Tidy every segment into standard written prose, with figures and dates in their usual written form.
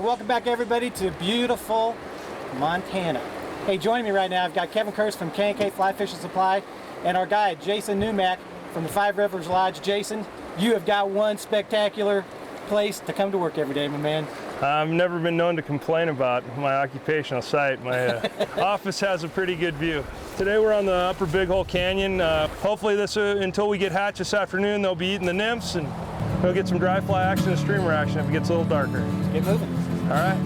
And welcome back, everybody, to beautiful Montana. Hey, joining me right now, I've got Kevin Kurz from K&K Fly Fishing Supply and our guide, Jason Newmack from the Five Rivers Lodge. Jason, you have got one spectacular place to come to work every day, my man. I've never been known to complain about my occupational site. My office has a pretty good view. Today we're on the Upper Big Hole Canyon. Hopefully until we get hatched this afternoon, they'll be eating the nymphs and we'll get some dry fly action and streamer action if it gets a little darker. Get moving. All right.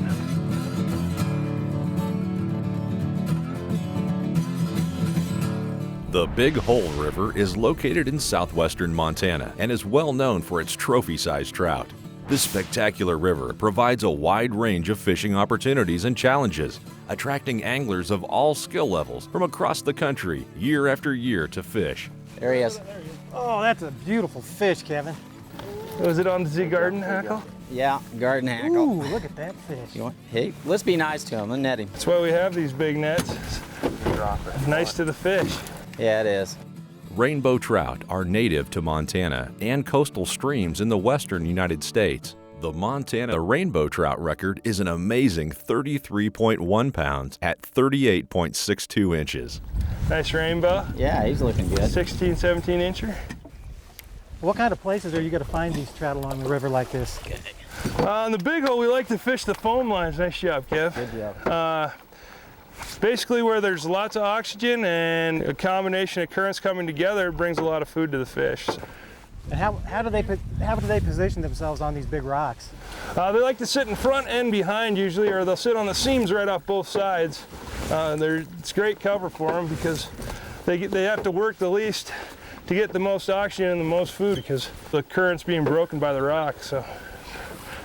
The Big Hole River is located in southwestern Montana and is well known for its trophy-sized trout. This spectacular river provides a wide range of fishing opportunities and challenges, attracting anglers of all skill levels from across the country year after year to fish. There he is. Oh, that's a beautiful fish, Kevin. Was it on the garden hackle? Yeah, garden hackle. Ooh, look at that fish. Hey, let's be nice to him and net him. That's why we have these big nets. Nice to the fish. Yeah, it is. Rainbow trout are native to Montana and coastal streams in the western United States. The Montana rainbow trout record is an amazing 33.1 pounds at 38.62 inches. Nice rainbow. Yeah, he's looking good. 16, 17 incher. What kind of places are you going to find these trout along the river like this? On the Big Hole, we like to fish the foam lines. Nice job, Kev. Good job. Basically where there's lots of oxygen and a combination of currents coming together brings a lot of food to the fish. And how do they position themselves on these big rocks? They like to sit in front and behind usually, or they'll sit on the seams right off both sides. It's great cover for them because they have to work the least to get the most oxygen and the most food because the current's being broken by the rocks. So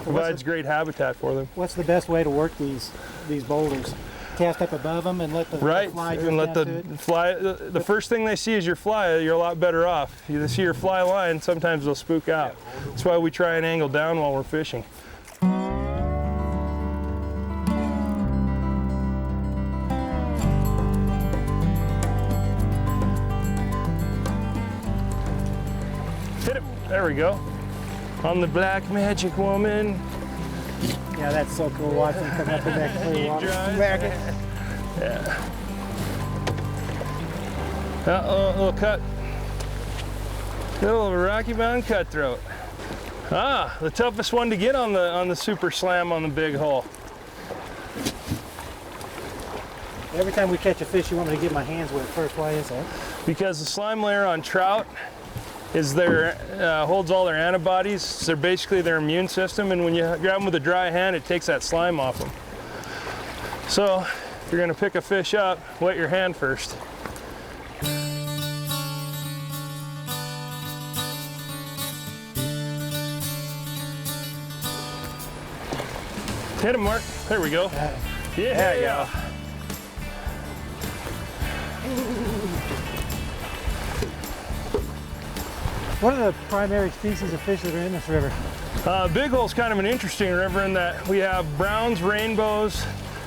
provides great habitat for them. What's the best way to work these boulders? Cast up above them and let the fly drift and let down the to it? fly. The first thing they see is your fly. You're a lot better off. You see your fly line, sometimes they'll spook out. That's why we try and angle down while we're fishing. Hit it. There we go. On the Black Magic Woman. Yeah, that's so cool watching them come up in that clear water. Yeah. Uh-oh, little cut. Little of a Rocky Mountain cutthroat. Ah, the toughest one to get on the super slam on the Big Hole. Every time we catch a fish, you want me to get my hands wet first. Why is that? Because the slime layer on trout is holds all their antibodies. They're basically their immune system, and when you grab them with a dry hand, it takes that slime off them. So, if you're gonna pick a fish up, wet your hand first. Hit him, Mark. There we go. Yeah. There you go. What are the primary species of fish that are in this river? Big Hole's kind of an interesting river in that we have browns, rainbows,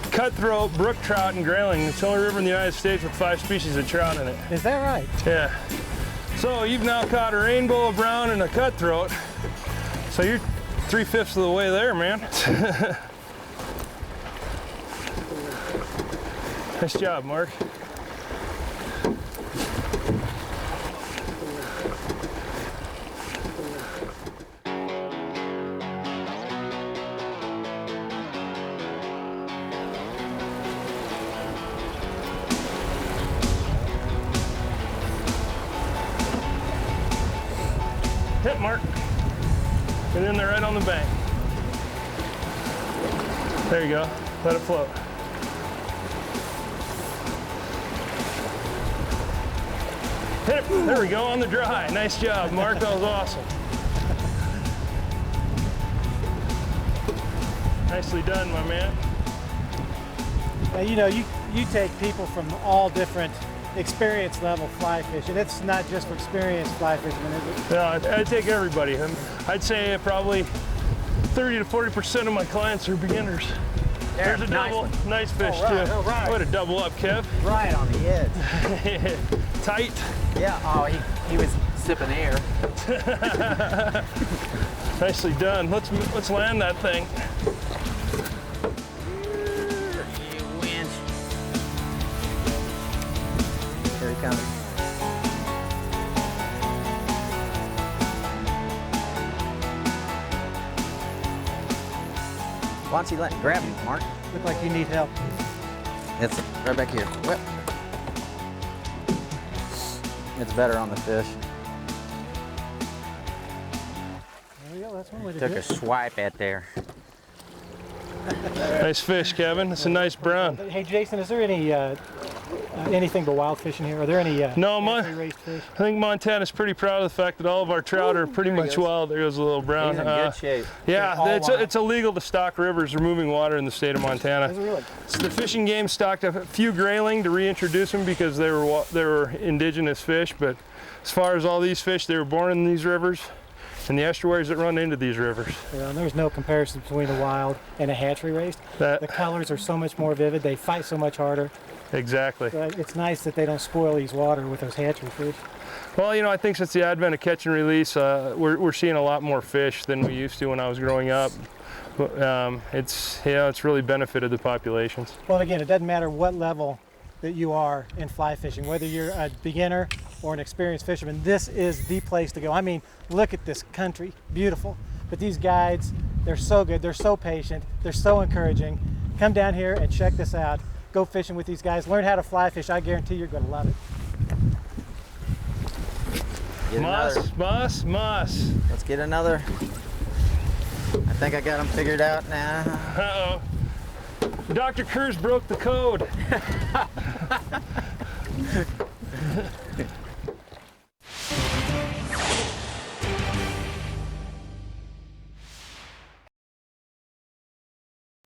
cutthroat, brook trout, and grayling. It's the only river in the United States with 5 species of trout in it. Is that right? Yeah. So you've now caught a rainbow, a brown, and a cutthroat. So you're 3/5 of the way there, man. Nice job, Mark. Hit, Mark. And then they're right on the bank. There you go. Let it float. Hit it. There we go, on the dry. Nice job, Mark. That was awesome. Nicely done, my man. Now, you know, you take people from all different experience level fly fishing. It's not just for experienced fly fishermen, is it? No, I take everybody. I'd say probably 30 to 40% of my clients are beginners. There's a double. Nice fish, too. All right. Way to double up, Kev. Right on the edge. Tight. Yeah, oh, he was sipping air. Nicely done. Let's land that thing. Winch. Here he comes. Why don't you grab me, Mark? Look like you need help. It's right back here. Whip. It's better on the fish. There we go, that's one way to Took do a it. swipe at there. Nice fish, Kevin. It's a nice brown. Hey Jason, is there any anything but wild fishing here? Are there any No, naturally raised fish? I think Montana's pretty proud of the fact that all of our trout are pretty much wild. There goes a little brown. He's in good shape. Yeah, All wild. it's illegal to stock rivers or moving water in the state of Montana. Is it really? So the fishing game stocked a few grayling to reintroduce them because they were indigenous fish. But as far as all these fish, they were born in these rivers and the estuaries that run into these rivers. Yeah, and there's no comparison between a wild and a hatchery raised. The colors are so much more vivid. They fight so much harder. Exactly. It's nice that they don't spoil these water with those hatchery fish. Well, you know, I think since the advent of catch and release, we're seeing a lot more fish than we used to when I was growing up. It's really benefited the populations. Well, again, it doesn't matter what level that you are in fly fishing, whether you're a beginner or an experienced fisherman, this is the place to go. I mean, look at this country, beautiful. But these guides, they're so good, they're so patient, they're so encouraging. Come down here and check this out. Go fishing with these guys, learn how to fly fish. I guarantee you're gonna love it. Moss. Let's get another. I think I got them figured out now. Uh-oh. Dr. Kurz broke the code.